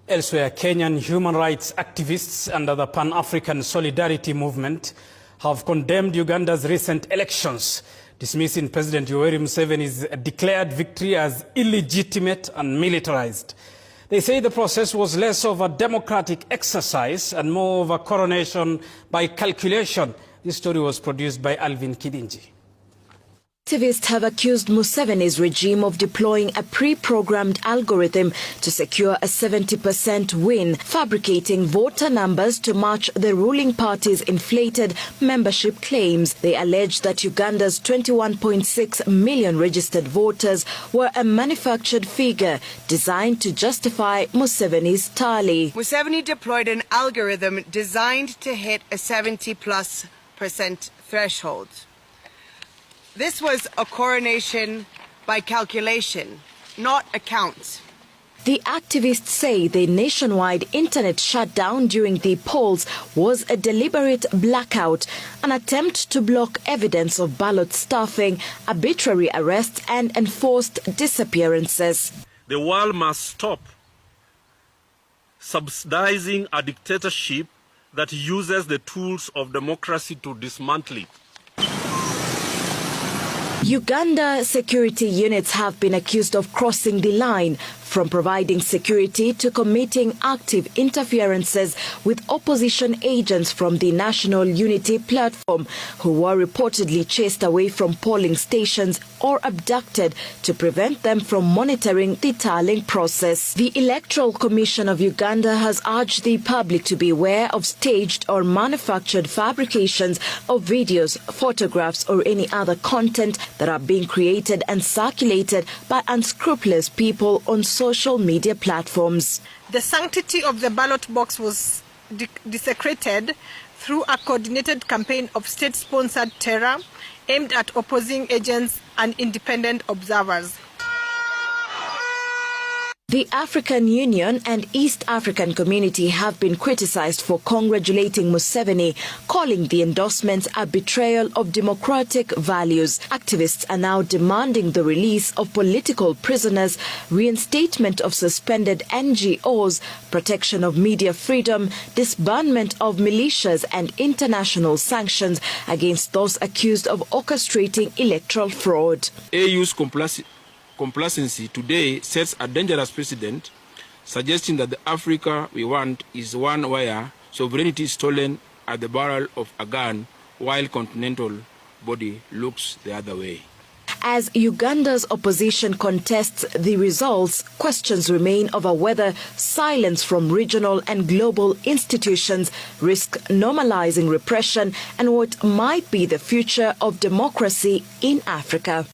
Elsewhere, Kenyan human rights activists under the Pan-African Solidarity Movement have condemned Uganda's recent elections, dismissing President Yoweri Museveni's declared victory as illegitimate and militarized. They say the process was less of a democratic exercise and more of a coronation by calculation. This story was produced by Alvin Kidinji. Activists have accused Museveni's regime of deploying a pre-programmed algorithm to secure a 70% win, fabricating voter numbers to match the ruling party's inflated membership claims. They allege that Uganda's 21.6 million registered voters were a manufactured figure designed to justify Museveni's tally. Museveni deployed an algorithm designed to hit a 70+% threshold. This was a coronation by calculation, not a count. The activists say the nationwide internet shutdown during the polls was a deliberate blackout, an attempt to block evidence of ballot stuffing, arbitrary arrests and enforced disappearances. The world must stop subsidizing a dictatorship that uses the tools of democracy to dismantle it. Uganda security units have been accused of crossing the line, from providing security to committing active interferences with opposition agents from the National Unity Platform, who were reportedly chased away from polling stations or abducted to prevent them from monitoring the tallying process. The Electoral Commission of Uganda has urged the public to beware of staged or manufactured fabrications of videos, photographs or any other content that are being created and circulated by unscrupulous people on social media platforms. The sanctity of the ballot box was desecrated through a coordinated campaign of state-sponsored terror aimed at opposing agents and independent observers. The African Union and East African Community have been criticized for congratulating Museveni, calling the endorsements a betrayal of democratic values. Activists are now demanding the release of political prisoners, reinstatement of suspended NGOs, protection of media freedom, disbandment of militias and international sanctions against those accused of orchestrating electoral fraud. AU's complacency today sets a dangerous precedent, suggesting that the Africa we want is one where sovereignty is stolen at the barrel of a gun while continental body looks the other way. As Uganda's opposition contests the results, questions remain over whether silence from regional and global institutions risk normalizing repression and what might be the future of democracy in Africa.